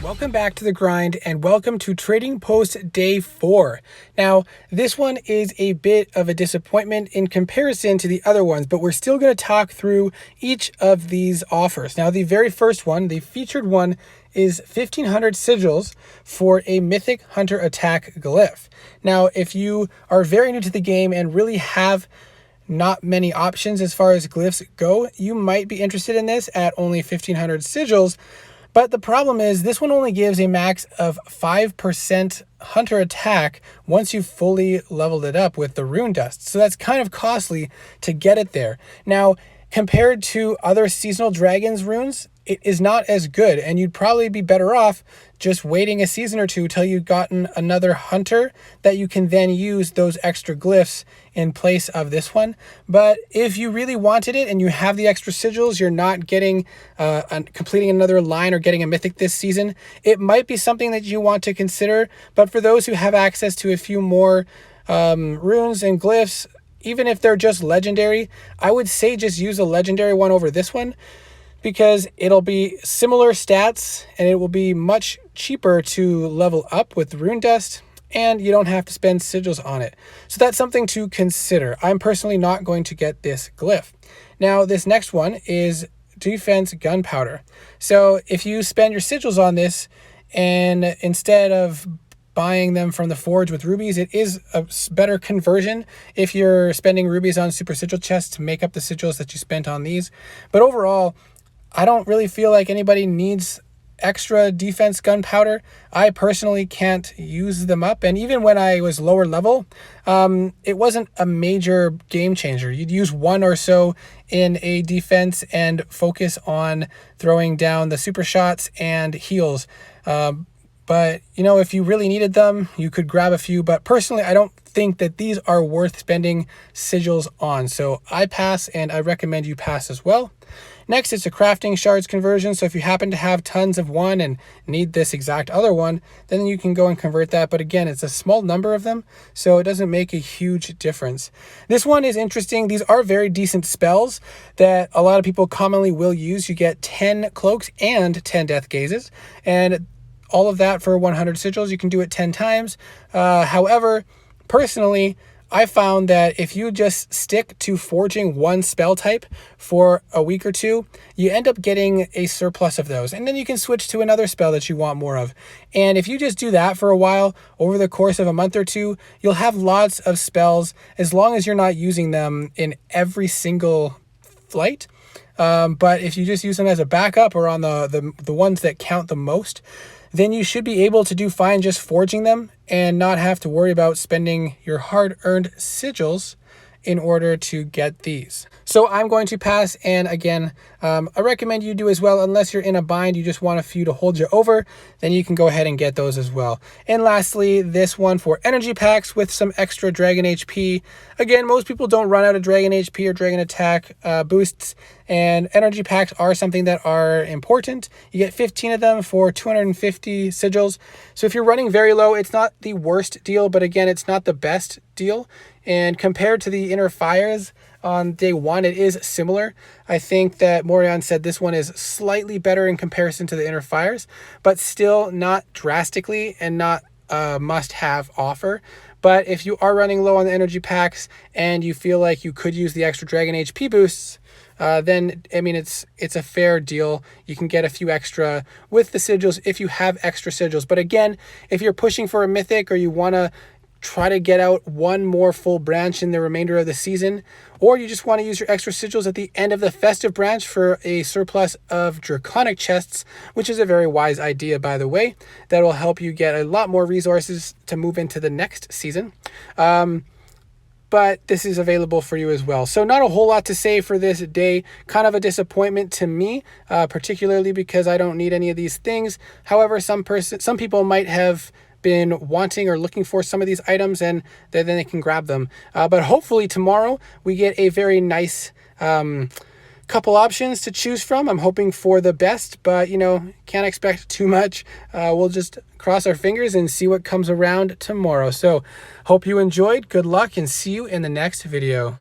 Welcome back to the grind and welcome to Trading Post Day 4. Now, this one is a bit of a disappointment in comparison to the other ones, but we're still going to talk through each of these offers. Now, the very first one, the featured one, is 1,500 sigils for a Mythic Hunter Attack glyph. Now, if you are very new to the game and really have not many options as far as glyphs go, you might be interested in this at only 1,500 sigils. But the problem is this one only gives a max of 5% hunter attack once you've fully leveled it up with the rune dust. So that's kind of costly to get it there. Now, compared to other seasonal dragons runes, it is not as good, and you'd probably be better off just waiting a season or two till you've gotten another hunter that you can then use those extra glyphs in place of this one. But if you really wanted it and you have the extra sigils, you're not getting completing another line or getting a mythic this season, it might be something that you want to consider. But for those who have access to a few more runes and glyphs, even if they're just legendary, I would say just use a legendary one over this one, because it'll be similar stats and it will be much cheaper to level up with rune dust, and you don't have to spend sigils on it. So that's something to consider. I'm personally not going to get this glyph. Now, this next one is defense gunpowder. So if you spend your sigils on this, and instead of buying them from the forge with rubies, it is a better conversion if you're spending rubies on super sigil chests to make up the sigils that you spent on these. But overall, I don't really feel like anybody needs extra defense gunpowder. I personally can't use them up, and even when I was lower level, it wasn't a major game changer. You'd use one or so in a defense and focus on throwing down the super shots and heals. But, you know, if you really needed them, you could grab a few. But personally, I don't think that these are worth spending sigils on. So I pass, and I recommend you pass as well. Next, it's a crafting shards conversion. So if you happen to have tons of one and need this exact other one, then you can go and convert that. But again, it's a small number of them, so it doesn't make a huge difference. This one is interesting. These are very decent spells that a lot of people commonly will use. You get 10 cloaks and 10 death gazes, and all of that for 100 sigils. You can do it 10 times. However, personally, I found that if you just stick to forging one spell type for a week or two, you end up getting a surplus of those. And then you can switch to another spell that you want more of. And if you just do that for a while, over the course of a month or two, you'll have lots of spells as long as you're not using them in every single flight. But if you just use them as a backup or on the ones that count the most, then you should be able to do fine just forging them and not have to worry about spending your hard-earned sigils in order to get these. So I'm going to pass, and again, I recommend you do as well. Unless you're in a bind, you just want a few to hold you over, then you can go ahead and get those as well. And lastly, this one for energy packs with some extra dragon HP. Again, most people don't run out of dragon HP or dragon attack boosts, and energy packs are something that are important. You get 15 of them for 250 sigils. So if you're running very low, it's not the worst deal, but again, it's not the best deal. And compared to the inner fires on day one, it is similar. I think that Morion said this one is slightly better in comparison to the inner fires, but still not drastically and not a must-have offer. But if you are running low on the energy packs and you feel like you could use the extra dragon HP boosts, then, I mean, it's a fair deal. You can get a few extra with the sigils if you have extra sigils. But again, if you're pushing for a mythic, or you want to try to get out one more full branch in the remainder of the season, or you just want to use your extra sigils at the end of the festive branch for a surplus of draconic chests, which is a very wise idea, by the way, that will help you get a lot more resources to move into the next season. But this is available for you as well. So not a whole lot to say for this day. Kind of a disappointment to me, particularly because I don't need any of these things. However, some people might have been wanting or looking for some of these items, and then they can grab them. But hopefully tomorrow we get a very nice couple options to choose from. I'm hoping for the best, but you know, can't expect too much. We'll just cross our fingers and see what comes around tomorrow. So hope you enjoyed. Good luck, and see you in the next video.